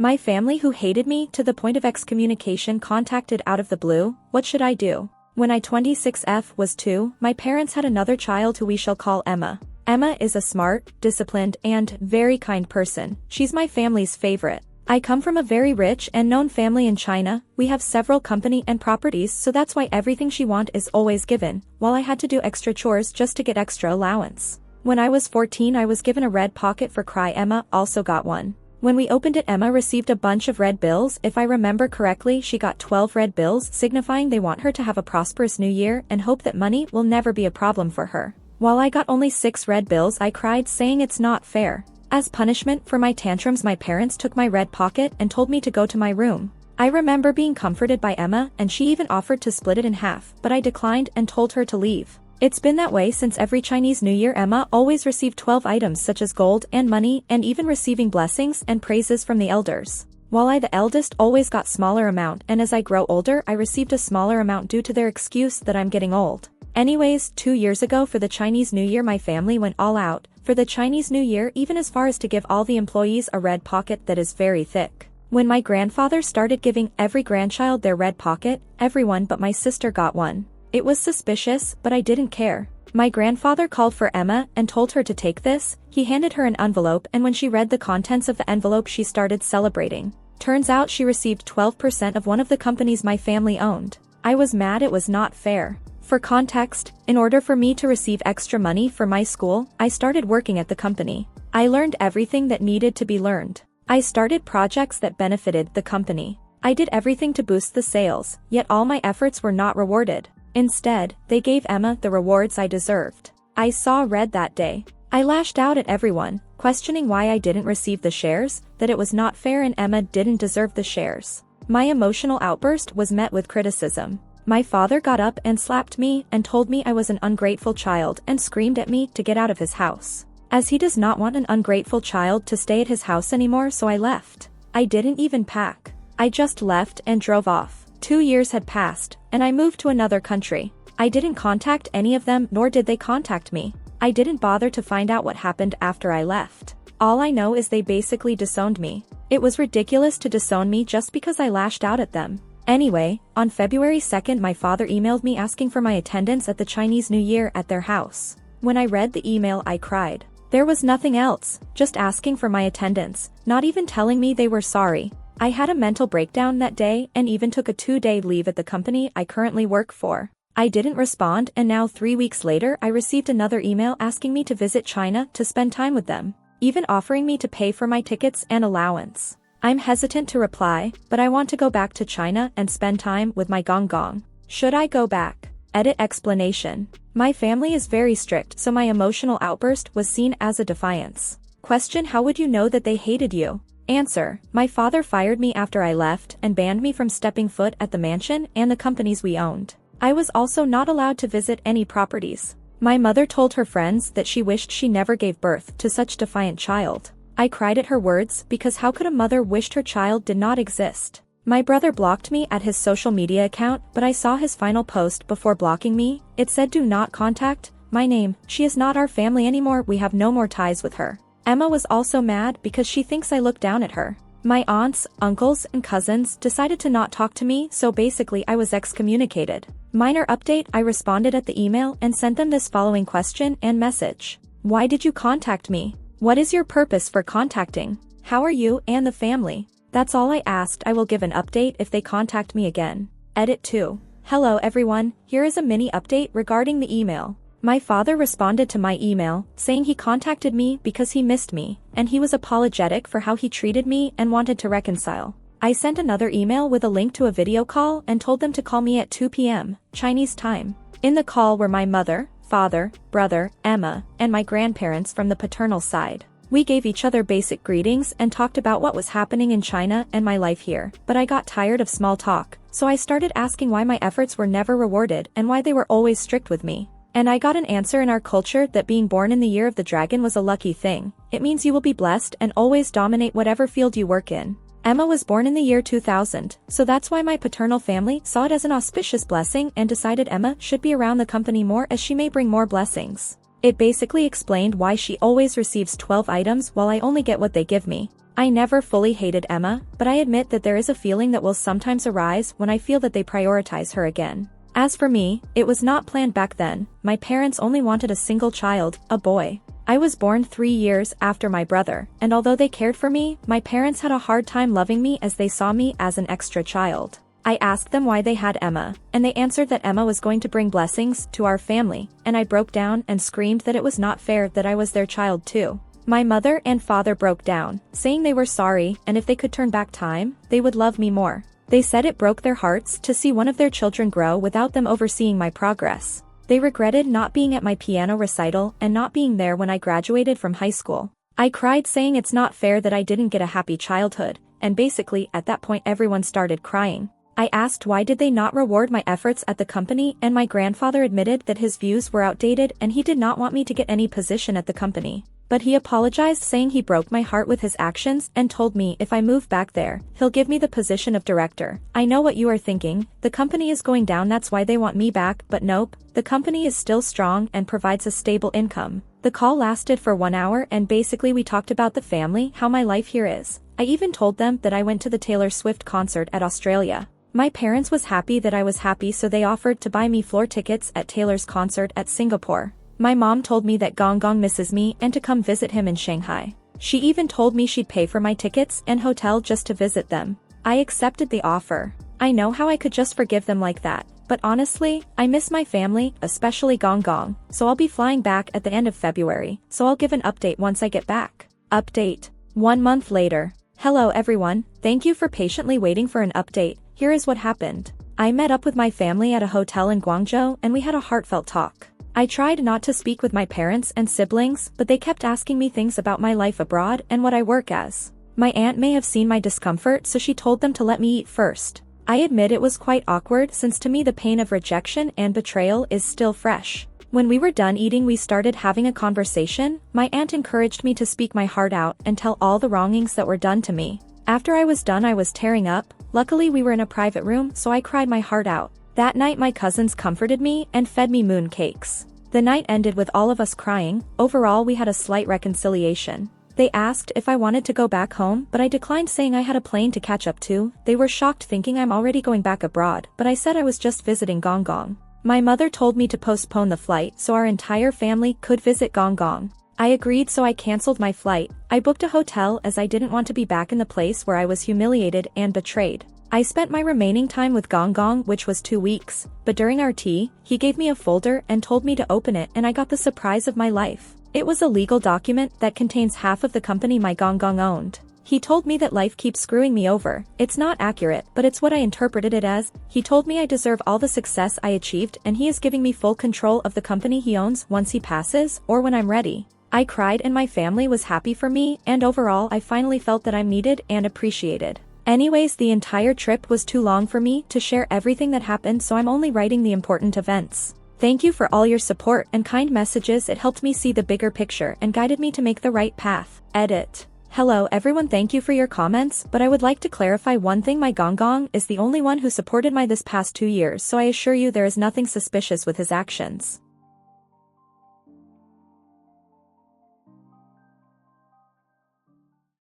My family who hated me to the point of excommunication contacted out of the blue. What should I do? When I 26F was 2, my parents had another child who we shall call Emma. Emma is a smart, disciplined, and very kind person. She's my family's favorite. I come from a very rich and known family in China. We have several company and properties, so that's why everything she wants is always given, while I had to do extra chores just to get extra allowance. When I was 14 I was given a red pocket for cry. Emma also got one. When we opened it, Emma received a bunch of red bills. If I remember correctly, she got 12 red bills, signifying they want her to have a prosperous new year and hope that money will never be a problem for her. While I got only 6 red bills, I cried, saying it's not fair. As punishment for my tantrums, my parents took my red pocket and told me to go to my room. I remember being comforted by Emma, and she even offered to split it in half, but I declined and told her to leave. It's been that way since every Chinese New Year. Emma always received 12 items such as gold and money, and even receiving blessings and praises from the elders. While I, the eldest, always got smaller amount, and as I grow older I received a smaller amount due to their excuse that I'm getting old. Anyways, 2 years ago for the Chinese New Year my family went all out for the Chinese New Year, even as far as to give all the employees a red pocket that is very thick. When my grandfather started giving every grandchild their red pocket, everyone but my sister got one. It was suspicious, but I didn't care. My grandfather called for Emma and told her to take this. He handed her an envelope, and when she read the contents of the envelope she started celebrating. Turns out she received 12% of one of the companies my family owned. I was mad. It was not fair. For context, in order for me to receive extra money for my school, I started working at the company. I learned everything that needed to be learned. I started projects that benefited the company. I did everything to boost the sales, yet all my efforts were not rewarded. Instead, they gave Emma the rewards I deserved. I saw red that day. I lashed out at everyone, questioning why I didn't receive the shares, that it was not fair and Emma didn't deserve the shares. My emotional outburst was met with criticism. My father got up and slapped me and told me I was an ungrateful child and screamed at me to get out of his house. As he does not want an ungrateful child to stay at his house anymore, so I left. I didn't even pack. I just left and drove off. 2 years had passed, and I moved to another country. I didn't contact any of them, nor did they contact me. I didn't bother to find out what happened after I left. All I know is they basically disowned me. It was ridiculous to disown me just because I lashed out at them. Anyway, on February 2nd my father emailed me asking for my attendance at the Chinese New Year at their house. When I read the email I cried. There was nothing else, just asking for my attendance, not even telling me they were sorry. I had a mental breakdown that day and even took a 2-day leave at the company I currently work for. I didn't respond, and now 3 weeks later I received another email asking me to visit China to spend time with them, even offering me to pay for my tickets and allowance. I'm hesitant to reply, but I want to go back to China and spend time with my gong gong. Should I go back? Edit explanation. My family is very strict, so my emotional outburst was seen as a defiance. Question: how would you know that they hated you? Answer: my father fired me after I left and banned me from stepping foot at the mansion and the companies we owned. I was also not allowed to visit any properties. My mother told her friends that she wished she never gave birth to such a defiant child. I cried at her words, because how could a mother wish her child did not exist? My brother blocked me at his social media account, but I saw his final post before blocking me. It said, "Do not contact my name. She is not our family anymore. We have no more ties with her." Emma was also mad because she thinks I look down at her. My aunts, uncles, and cousins decided to not talk to me, so basically I was excommunicated. Minor update: I responded at the email and sent them this following question and message. Why did you contact me? What is your purpose for contacting? How are you and the family? That's all I asked. I will give an update if they contact me again. Edit 2. Hello everyone, here is a mini update regarding the email. My father responded to my email, saying he contacted me because he missed me, and he was apologetic for how he treated me and wanted to reconcile. I sent another email with a link to a video call and told them to call me at 2 p.m. Chinese time. In the call were my mother, father, brother, Emma, and my grandparents from the paternal side. We gave each other basic greetings and talked about what was happening in China and my life here, but I got tired of small talk, so I started asking why my efforts were never rewarded and why they were always strict with me. And I got an answer in our culture that being born in the year of the dragon was a lucky thing. It means you will be blessed and always dominate whatever field you work in. Emma was born in the year 2000, so that's why my paternal family saw it as an auspicious blessing and decided Emma should be around the company more as she may bring more blessings. It basically explained why she always receives 12 items while I only get what they give me. I never fully hated Emma, but I admit that there is a feeling that will sometimes arise when I feel that they prioritize her again. As for me, it was not planned back then. My parents only wanted a single child, a boy. I was born 3 years after my brother, and although they cared for me, my parents had a hard time loving me as they saw me as an extra child. I asked them why they had Emma, and they answered that Emma was going to bring blessings to our family, and I broke down and screamed that it was not fair that I was their child too. My mother and father broke down, saying they were sorry, and if they could turn back time, they would love me more. They said it broke their hearts to see one of their children grow without them overseeing my progress. They regretted not being at my piano recital and not being there when I graduated from high school. I cried saying it's not fair that I didn't get a happy childhood, and basically at that point everyone started crying. I asked why did they not reward my efforts at the company, and my grandfather admitted that his views were outdated and he did not want me to get any position at the company. But he apologized saying he broke my heart with his actions and told me if I move back there, he'll give me the position of director. I know what you are thinking, the company is going down, that's why they want me back, but nope, the company is still strong and provides a stable income. The call lasted for 1 hour and basically we talked about the family, how my life here is. I even told them that I went to the Taylor Swift concert at Australia. My parents was happy that I was happy, so they offered to buy me floor tickets at Taylor's concert at Singapore. My mom told me that Gong Gong misses me and to come visit him in Shanghai. She even told me she'd pay for my tickets and hotel just to visit them. I accepted the offer. I know how I could just forgive them like that, but honestly, I miss my family, especially Gong Gong, so I'll be flying back at the end of February, so I'll give an update once I get back. Update. 1 month later. Hello everyone, thank you for patiently waiting for an update. Here is what happened. I met up with my family at a hotel in Guangzhou and we had a heartfelt talk. I tried not to speak with my parents and siblings, but they kept asking me things about my life abroad and what I work as. My aunt may have seen my discomfort, so she told them to let me eat first. I admit it was quite awkward since to me the pain of rejection and betrayal is still fresh. When we were done eating, we started having a conversation. My aunt encouraged me to speak my heart out and tell all the wrongings that were done to me. After I was done, I was tearing up. Luckily we were in a private room, so I cried my heart out. That night my cousins comforted me and fed me moon cakes. The night ended with all of us crying. Overall we had a slight reconciliation. They asked if I wanted to go back home, but I declined saying I had a plane to catch up to. They were shocked thinking I'm already going back abroad, but I said I was just visiting Gong Gong. My mother told me to postpone the flight so our entire family could visit Gong Gong. I agreed, so I cancelled my flight. I booked a hotel as I didn't want to be back in the place where I was humiliated and betrayed. I spent my remaining time with Gong Gong, which was 2 weeks, but during our tea, he gave me a folder and told me to open it, and I got the surprise of my life. It was a legal document that contains half of the company my Gong Gong owned. He told me that life keeps screwing me over. It's not accurate, but it's what I interpreted it as. He told me I deserve all the success I achieved and he is giving me full control of the company he owns once he passes or when I'm ready. I cried and my family was happy for me, and overall I finally felt that I'm needed and appreciated. Anyways, the entire trip was too long for me to share everything that happened, so I'm only writing the important events. Thank you for all your support and kind messages. It helped me see the bigger picture and guided me to make the right path. Edit. Hello everyone, thank you for your comments, but I would like to clarify one thing. My Gong Gong is the only one who supported my this past 2 years, so I assure you there is nothing suspicious with his actions.